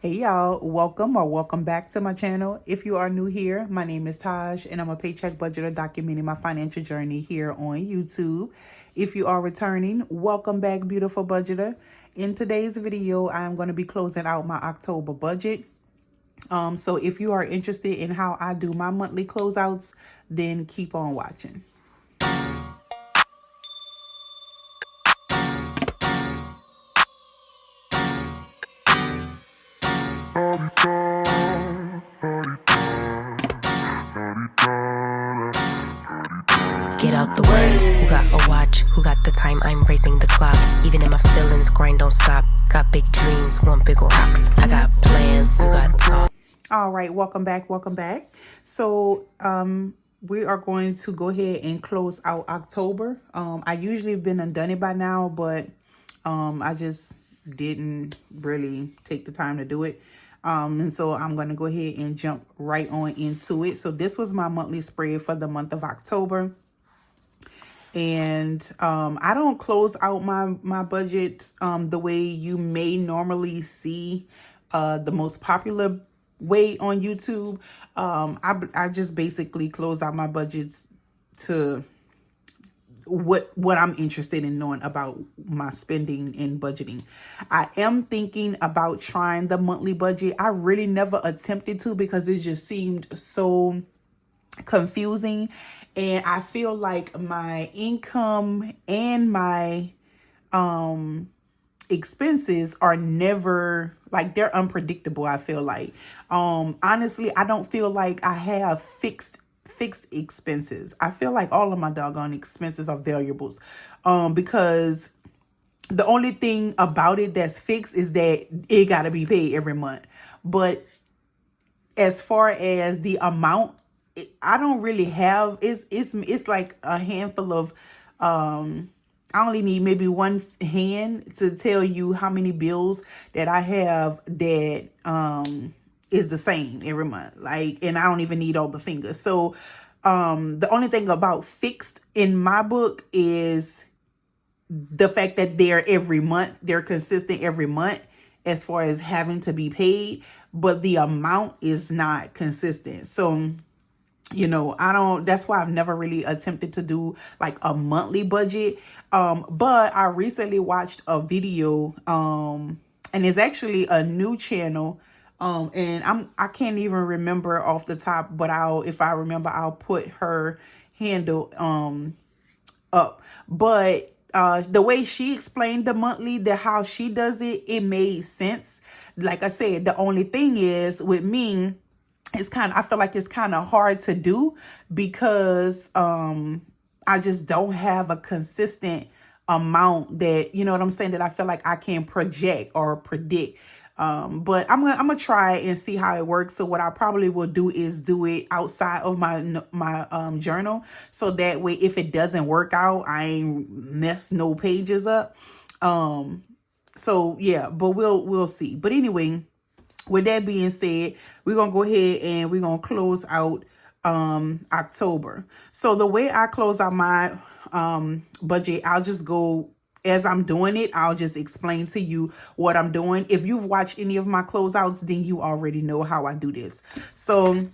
Hey y'all, welcome back to my channel. If you are new here, my name is Taj and I'm a paycheck budgeter documenting my financial journey here on YouTube. If you are returning, welcome back, beautiful budgeter. In today's video, I'm going to be closing out my October budget. So if you are interested in how I do my monthly closeouts, then keep on watching. Get out the way, who got a watch, who got the time, I'm racing the clock. Even in my feelings, grind don't stop. Got big dreams, want big rocks. I got plans, you got talk. All right, welcome back. So we are going to go ahead and close out October. I usually have been done it by now, but I just didn't really take the time to do it. And so I'm going to go ahead and jump right on into it. So this was my monthly spread for the month of October. And I don't close out my budget the way you may normally see the most popular way on YouTube. I just basically close out my budgets to what I'm interested in knowing about my spending and budgeting. I am thinking about trying the monthly budget. I really never attempted to because it just seemed so confusing, and I feel like my income and my expenses are never, like, they're unpredictable. I feel like honestly, I don't feel like I have fixed expenses. I feel like all of my doggone expenses are variables, because the only thing about it that's fixed is that it got to be paid every month. But as far as the amount, I don't really have, it's like a handful of I only need maybe one hand to tell you how many bills that I have that is the same every month. Like, and I don't even need all the fingers. So the only thing about fixed in my book is the fact that they're every month, they're consistent every month as far as having to be paid, but the amount is not consistent. So that's why I've never really attempted to do like a monthly budget. But I recently watched a video, and it's actually a new channel. And I can't even remember off the top, but if I remember, I'll put her handle, up. But, the way she explained the monthly, how she does it, it made sense. Like I said, the only thing is with me, I feel like it's kind of hard to do because I just don't have a consistent amount that, you know what I'm saying, that I feel like I can project or predict. But I'm gonna try and see how it works. So what I probably will do is do it outside of my journal, so that way if it doesn't work out, I ain't mess no pages up. So yeah, but we'll see. But anyway, with that being said, we're going to go ahead and we're going to close out October. So the way I close out my budget, I'll just go as I'm doing it. I'll just explain to you what I'm doing. If you've watched any of my closeouts, then you already know how I do this. So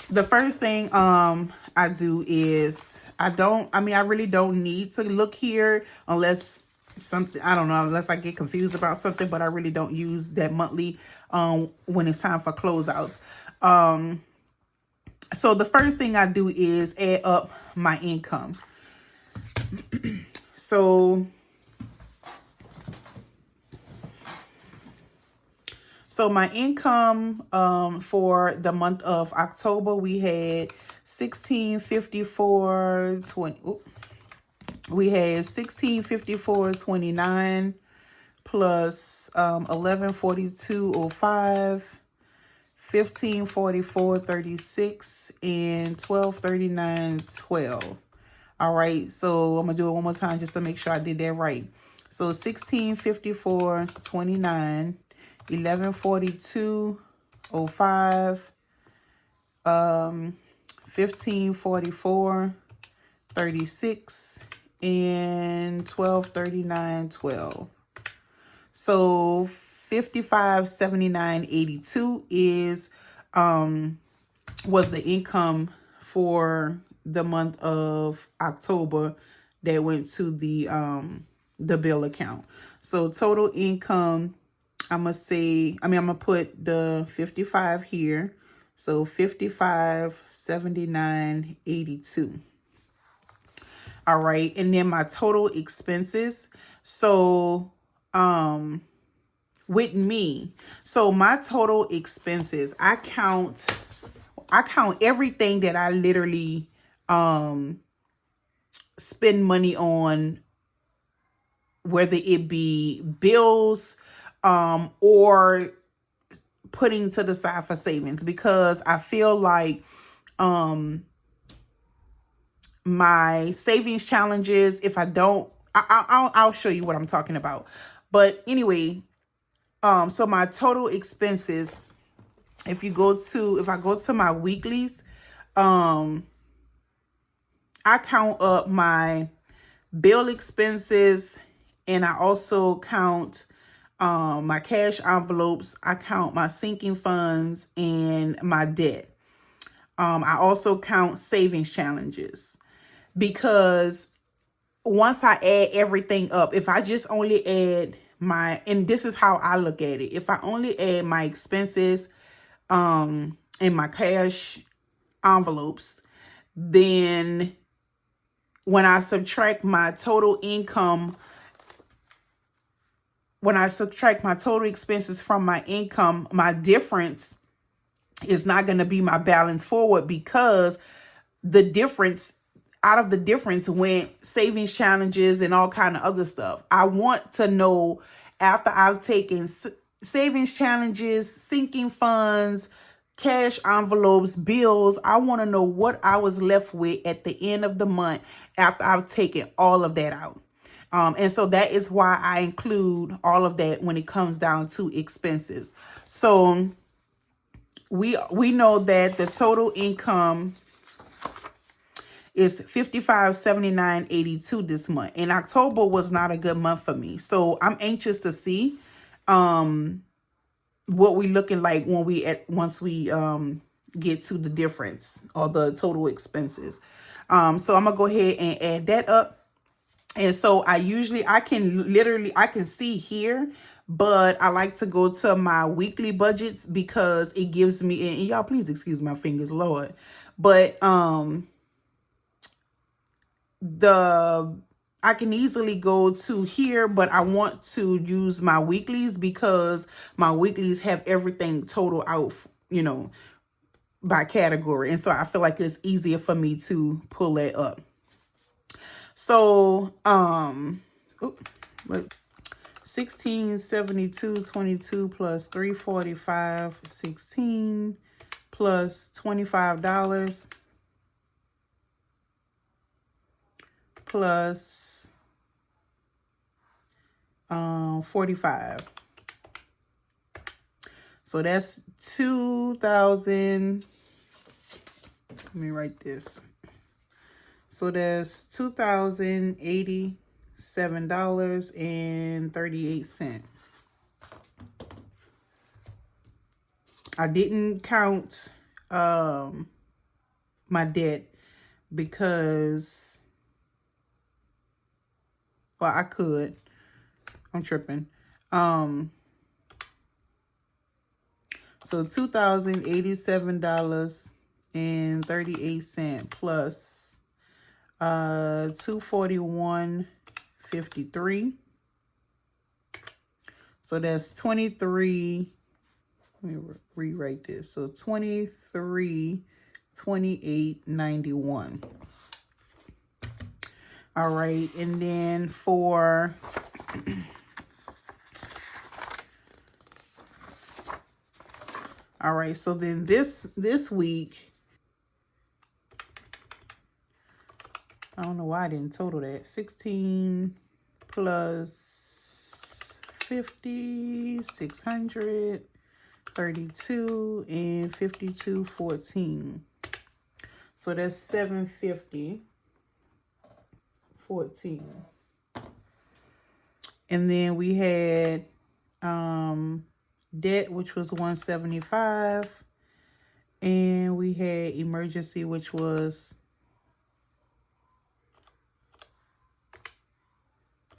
the first thing I do is I really don't need to look here unless unless I get confused about something, but I really don't use that monthly when it's time for closeouts. So the first thing I do is add up my income. So my income for the month of October, we had $1654.20. We had $1654.29 plus $1142.05, $1544.36, and $1239.12. All right, so I'm gonna do it one more time just to make sure I did that right. So $1654.29, $1142.05, $1544.36, and $1239.12. So $55.79.82 is was the income for the month of October that went to the bill account. So total income, I'm gonna put the 55 here. So 55.79.82. All right, and then my total expenses. So with me, so my total expenses, I count everything that I literally spend money on, whether it be bills or putting to the side for savings, because I feel like my savings challenges, if I don't, I'll show you what I'm talking about. But anyway, so my total expenses, if I go to my weeklies, I count up my bill expenses, and I also count my cash envelopes. I count my sinking funds and my debt. I also count savings challenges, because once I add everything up, if I just only add and this is how I look at it. If I only add my expenses and my cash envelopes, then when I subtract my total income, when I subtract my total expenses from my income, my difference is not going to be my balance forward, because out of the difference went savings challenges and all kind of other stuff. I want to know, after I've taken savings challenges, sinking funds, cash envelopes, bills, I want to know what I was left with at the end of the month after I've taken all of that out. And so that is why I include all of that when it comes down to expenses. So we know that the total income is $55.79.82 this month. And October was not a good month for me. So I'm anxious to see what we looking like once we get to the difference, or the total expenses. So I'm gonna go ahead and add that up. And so I can see here, but I like to go to my weekly budgets, because it gives me, and y'all please excuse my fingers, Lord. But I can easily go to here, but I want to use my weeklies, because my weeklies have everything total out, by category. And so I feel like it's easier for me to pull that up. So, 1672.22 plus 345.16 plus $25 plus 45. So that's 2,000. Let me write this. So that's $2,087.38. I didn't count my debt, because, well, I could. I'm tripping. So $2,087.38 plus 241.53. So that's 23. Let me rewrite this. So 23.28.91. All right, and then for all right, so then this week, I don't know why I didn't total that. 16 plus 50, 632 and 52.14. So that's 750.14. And then we had Debt, which was $175. And we had emergency, which was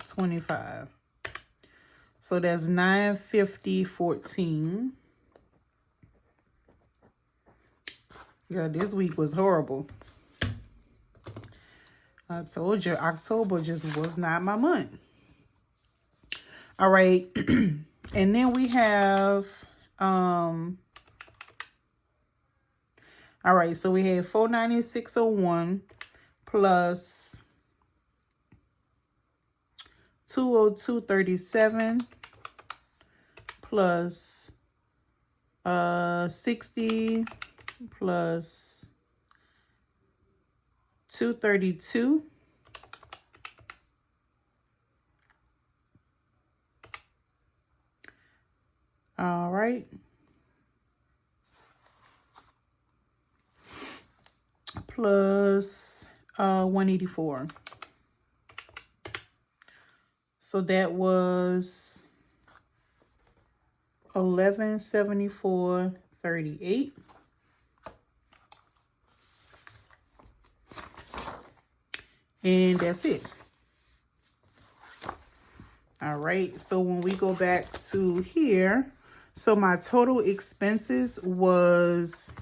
$25. So that's $950.14. Yeah, this week was horrible. I told you, October just was not my month. All right. And then we have, all right, so we had $496.01 plus $202.37 plus 60 plus $232. All right. Plus 184. So that was 1174.38. And that's it. All right. So when we go back to here, so my total expenses was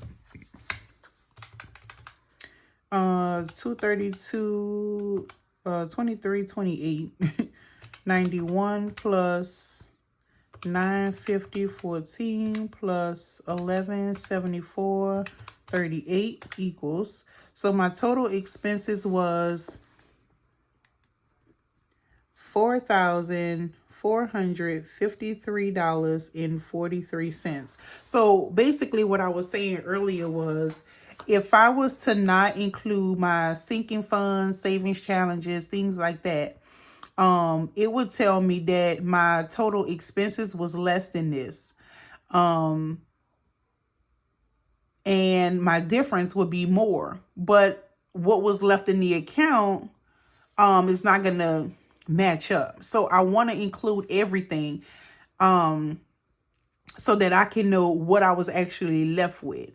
232, 23, 28, 91 plus 950.14 plus 1174.38 equals. So my total expenses was $4,453.43. So basically what I was saying earlier was, if I was to not include my sinking funds, savings challenges, things like that, it would tell me that my total expenses was less than this. And my difference would be more. But what was left in the account is not going to match up. So I want to include everything so that I can know what I was actually left with.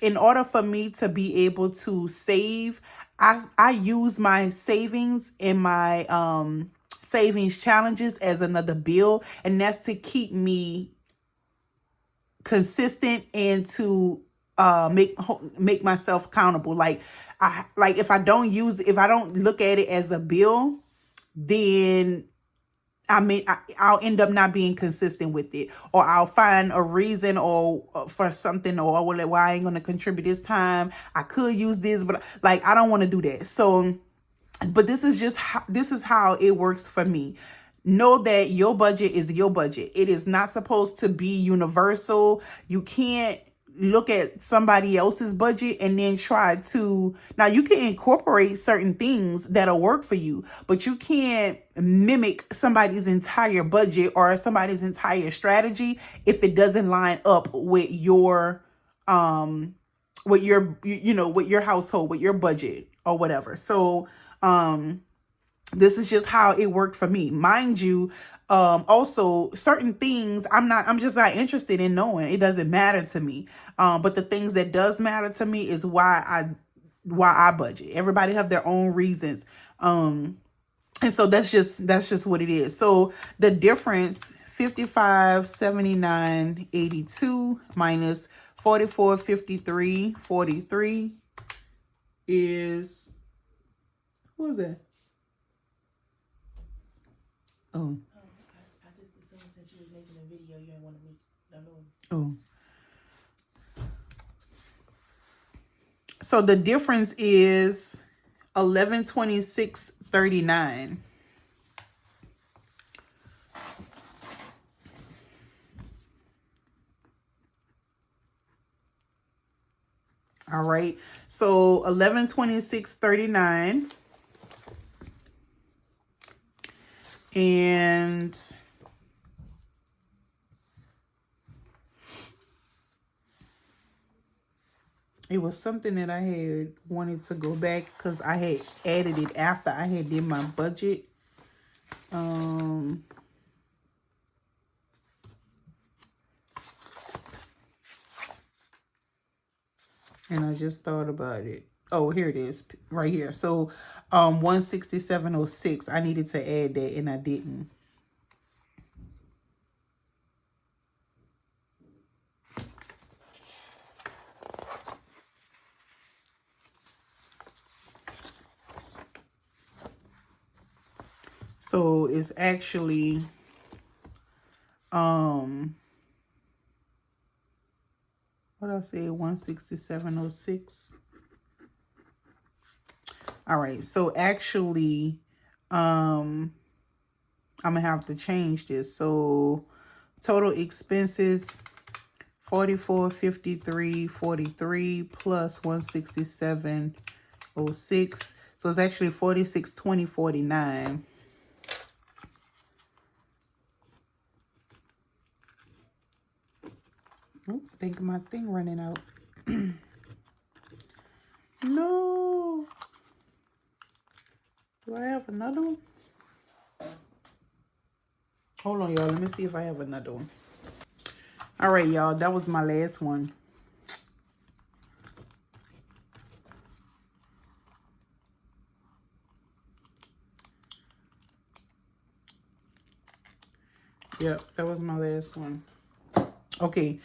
In order for me to be able to save, I use my savings and my savings challenges as another bill, and that's to keep me consistent and to make myself accountable. Like if I don't look at it as a bill, then I'll end up not being consistent with it, or I'll find a reason or for something, or why I ain't going to contribute this time. I could use this, but like, I don't want to do that. So, but this is how it works for me. Know that your budget is your budget. It is not supposed to be universal. You can't look at somebody else's budget and then try to, now you can incorporate certain things that'll work for you, but you can't mimic somebody's entire budget or somebody's entire strategy if it doesn't line up with your with your household, with your budget or whatever. So this is just how it worked for me. Mind you, also certain things I'm just not interested in knowing. It doesn't matter to me. But the things that does matter to me is why I budget. Everybody have their own reasons. And so that's just what it is. So the difference, 55.79.82 minus 44.53.43 is, what was that? Oh. I just assumed since you was making a video, you didn't want to make the noise. Oh. So the difference is 1126.39. All right. So 1126.39. And it was something that I had wanted to go back because I had added it after I had did my budget. And I just thought about it. Oh, here it is right here. So 167.06. I needed to add that and I didn't. So it's actually what I say, 167.06. All right, so actually I'm gonna have to change this. So total expenses 44.53.43 plus 167.06. So it's actually 46.20.49. Oh, I think my thing running out. No. Do I have another one? Hold on, y'all. Let me see if I have another one. All right, y'all. That was my last one. Yep, that was my last one. Okay,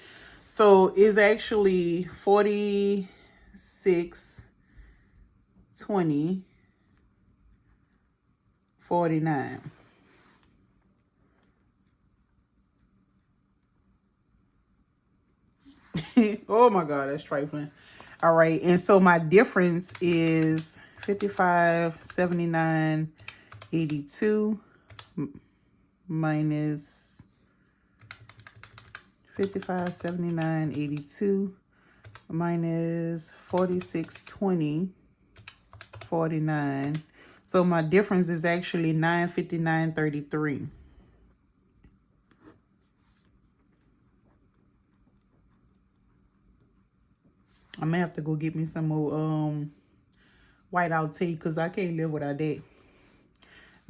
so it's actually 46.20.49. Oh my God, that's trifling. All right, and so my difference is 55.79.82 minus 55.79.82 minus 46.20.49. So my difference is actually 959.33. I may have to go get me some more whiteout tape because I can't live without that.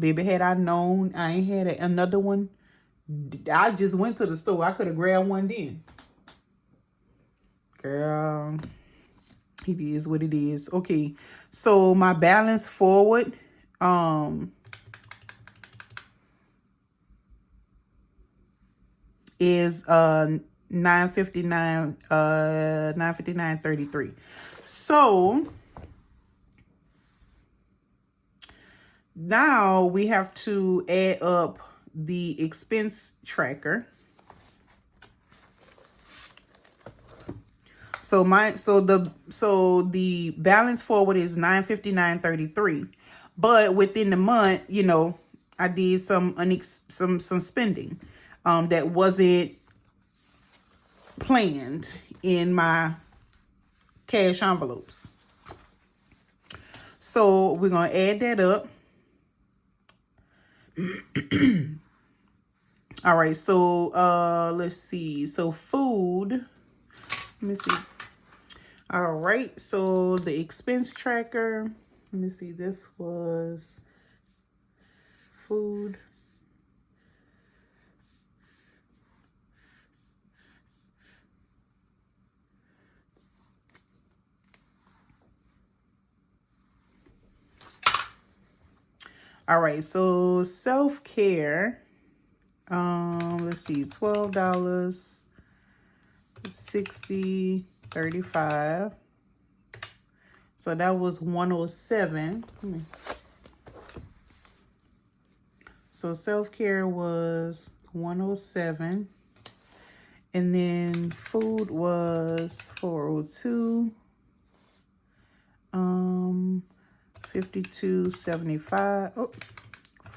Baby, had I known I ain't had another one, I just went to the store. I could have grabbed one then. Girl, it is what it is. Okay, so my balance forward is 959.33. So now we have to add up the expense tracker. So the balance forward is 959.33, but within the month, you know, I did some spending that wasn't planned in my cash envelopes. So we're gonna add that up. All right, so let's see. So food. Let me see. All right, so the expense tracker. Let me see. This was food. All right, so self-care. Let's see, $12, 60.35. So that was 107. So self-care was 107. And then food was 402. 52.75. Oh,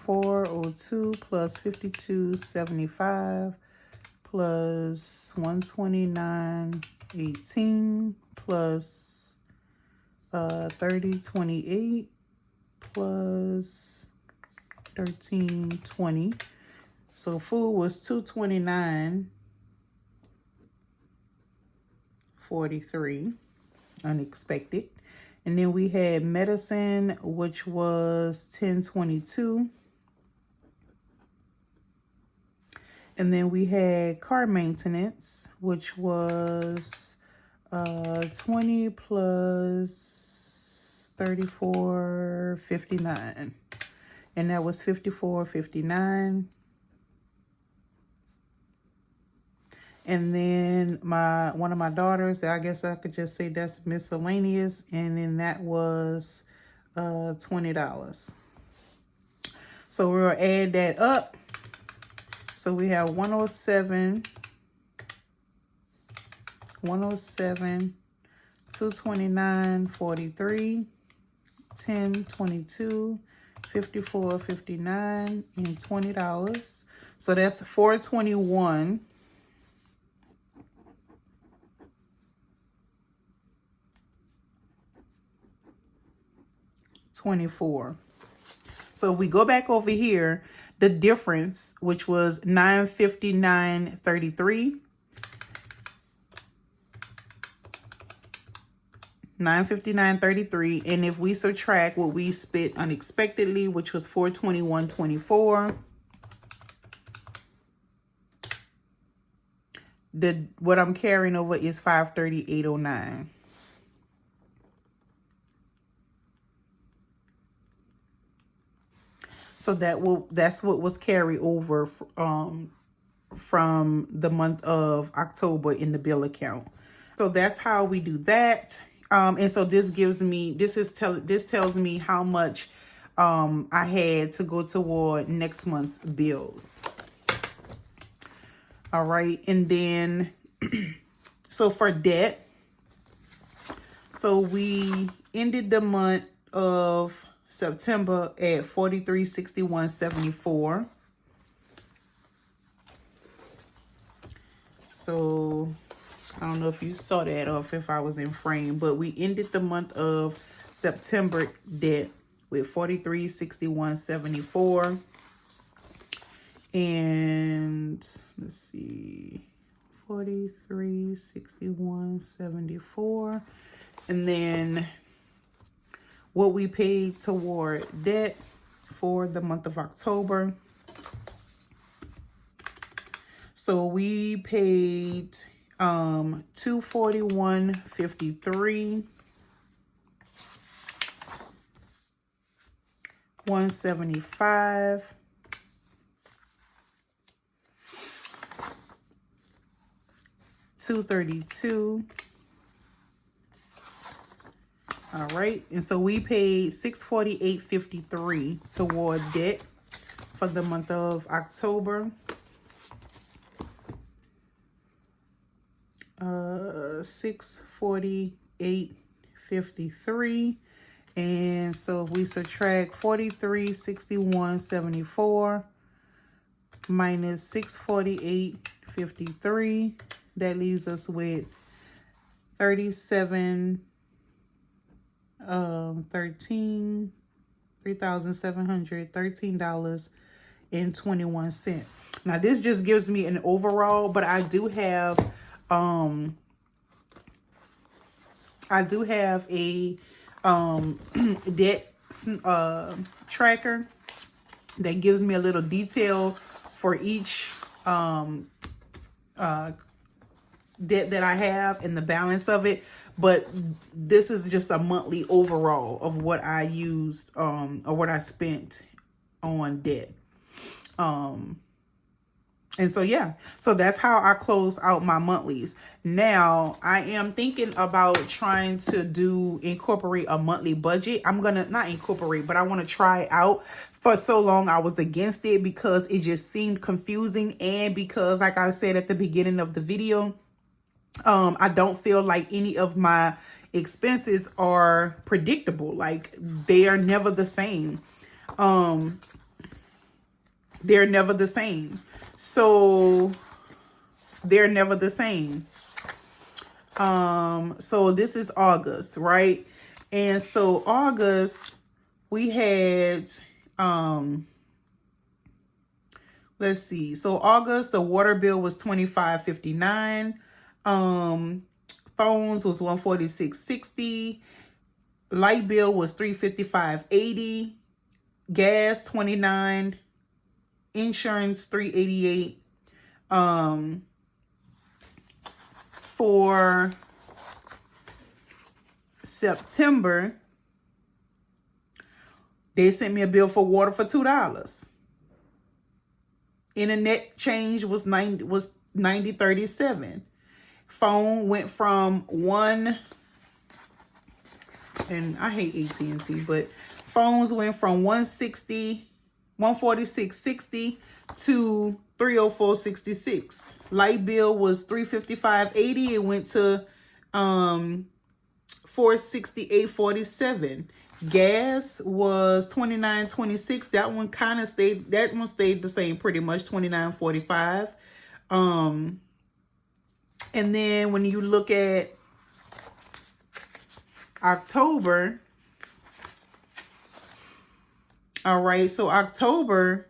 402 plus 52.75 plus 129.18 plus 30.28 plus 13.20. So food was 229.43, unexpected. And then we had medicine, which was 10.22. And then we had car maintenance, which was 20 plus 34, 59. And that was 54.59. And then one of my daughters, I guess I could just say that's miscellaneous, and then that was $20. So we'll add that up. So we have 107, 229, 43, 10, 22, 54, 59, and $20. So that's 421. $24. So we go back over here, the difference, which was $959.33. $959.33, and if we subtract what we spent unexpectedly, which was $421.24, what I'm carrying over is $538.09. So that's what was carried over from the month of October in the bill account. So that's how we do that. And so this tells me how much I had to go toward next month's bills. All right, and then so for debt, so we ended the month of September at $43.61.74. So I don't know if you saw that or if I was in frame, but we ended the month of September debt with $43.61.74. And let's see, $43.61.74. And then what we paid toward debt for the month of October. So we paid $241.53, $175, $232. All right, and so we paid $648.53 toward debt for the month of October. $648.53, and so if we subtract $43.61.74 minus $648.53, that leaves us with $3,713.21. Now this just gives me an overall, but I do have a debt tracker that gives me a little detail for each debt that I have and the balance of it. But this is just a monthly overall of what I used or what I spent on debt. And so, yeah, so that's how I close out my monthlies. Now, I am thinking about trying to incorporate a monthly budget. I'm going to not incorporate, but I want to try out. For so long, I was against it because it just seemed confusing. And because, like I said at the beginning of the video, I don't feel like any of my expenses are predictable. Like, they are never the same. They're never the same. So they're never the same. So this is August, right? And so August, we had, let's see. So August, the water bill was $25.59. Phones was $146.60. Light bill was $355.80. Gas, $29. Insurance, $388. For September, they sent me a bill for water for $2. Internet change was 90.37. Phone went from and I hate AT&T, but phones went from 146.60 to 304.66. Light bill was $355.80. It went to $468.47. Gas was $29.26. That one stayed the same pretty much, $29.45. And then when you look at October, all right, so October,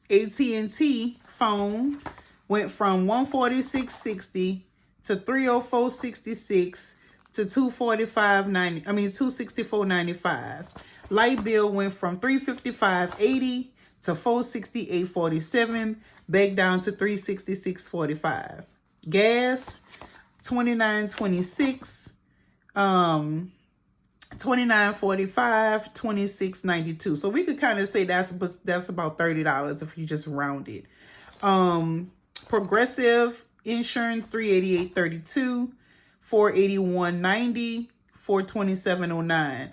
AT&T phone went from $146.60 to $304.66 to $264.95. Light bill went from $355.80 to $468.47, back down to $366.45. Gas, $29.26, $29.45, $26.92. So we could kind of say that's about $30 if you just round it. Progressive insurance, $388.32, $481.90, $427.09.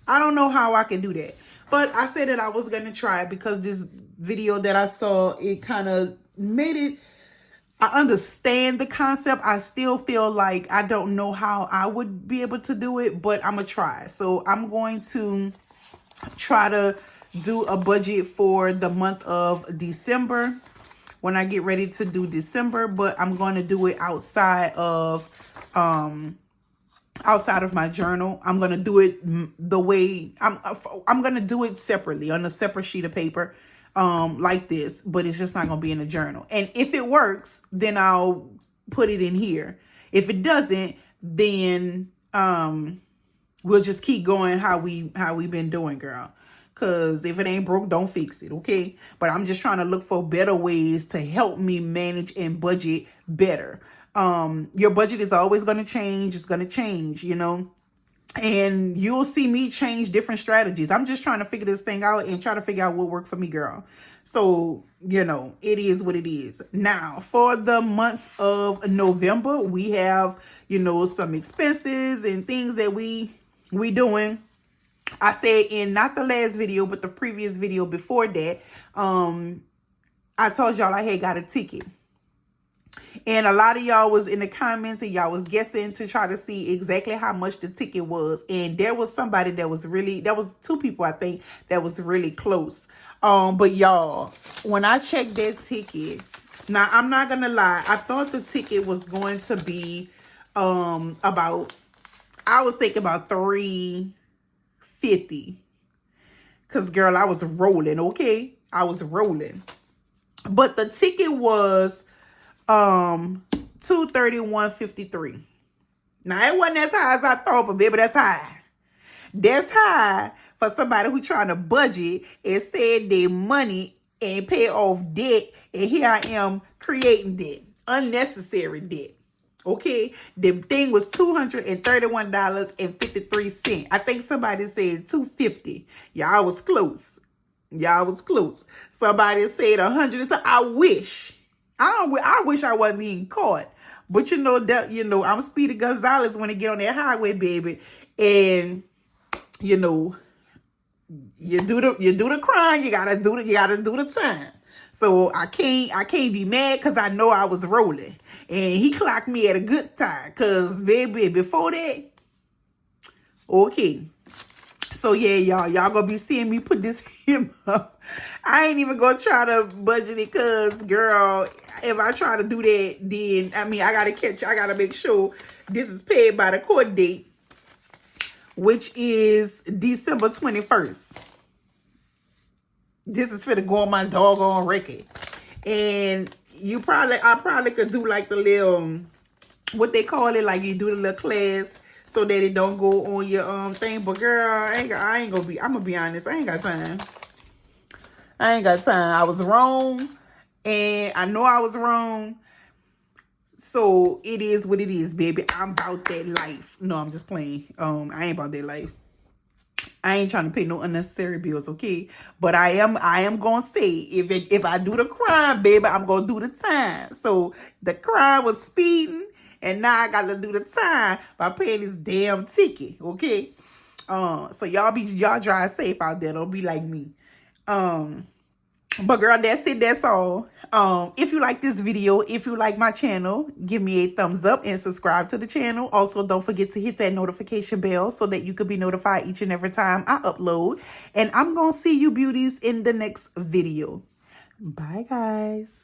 I don't know how I can do that, but I said that I was gonna try because this video that I saw, it kind of made it. I understand the concept. I still feel like I don't know how I would be able to do it, but I'm gonna try. So I'm going to try to do a budget for the month of December when I get ready to do December, but I'm going to do it outside of my journal. I'm going to do it the way I'm going to do it separately on a separate sheet of paper, like this, but it's just not going to be in a journal. And if it works, then I'll put it in here. If it doesn't, then we'll just keep going how we been doing, girl. Because if it ain't broke, don't fix it, okay? But I'm just trying to look for better ways to help me manage and budget better. Your budget is always going to change. It's going to change, you know? And you'll see me change different strategies. I'm just trying to figure this thing out and try to figure out what worked for me, girl. So, you know, it is what it is. Now, for the month of November, we have, you know, some expenses and things that we doing. I said in not the last video, but the previous video before that, I told y'all I had got a ticket. And a lot of y'all was in the comments and y'all was guessing to try to see exactly how much the ticket was. And there was somebody that was two people, I think, that was really close. But y'all, when I checked that ticket, now I'm not going to lie. I thought the ticket was going to be I was thinking about $350. Cause girl, I was rolling, okay? I was rolling. But the ticket was $231.53. Now it wasn't as high as I thought, but baby, that's high. That's high for somebody who trying to budget and save their money and pay off debt. And here I am creating debt, unnecessary debt. Okay, the thing was $231.53. I think somebody said $250. Y'all was close. Y'all was close. Somebody said $100. I wish I wasn't even caught. But you know that, you know, I'm Speedy Gonzalez when I get on that highway, baby. And you know, you do the crime, you gotta do the time. So I can't be mad because I know I was rolling. And he clocked me at a good time. Because, baby, before that, okay. So, yeah, y'all going to be seeing me put this him up. I ain't even going to try to budget it because, girl, if I try to do that, then, I mean, I got to make sure this is paid by the court date, which is December 21st. This is for to go on my doggone record. And I probably could do like the little, what they call it, like you do the little class so that it don't go on your thing. But girl, I'm gonna be honest, I ain't got time. I was wrong. And I know I was wrong. So it is what it is, baby. I'm about that life. No, I'm just playing. I ain't about that life. I ain't trying to pay no unnecessary bills, okay? But I am gonna say, if I do the crime, baby, I'm gonna do the time. So the crime was speeding, and now I gotta do the time by paying this damn ticket, okay? So y'all drive safe out there. Don't be like me. But girl, that's it. That's all. If you like this video, if you like my channel, give me a thumbs up and subscribe to the channel. Also, don't forget to hit that notification bell so that you could be notified each and every time I upload. And I'm going to see you beauties in the next video. Bye, guys.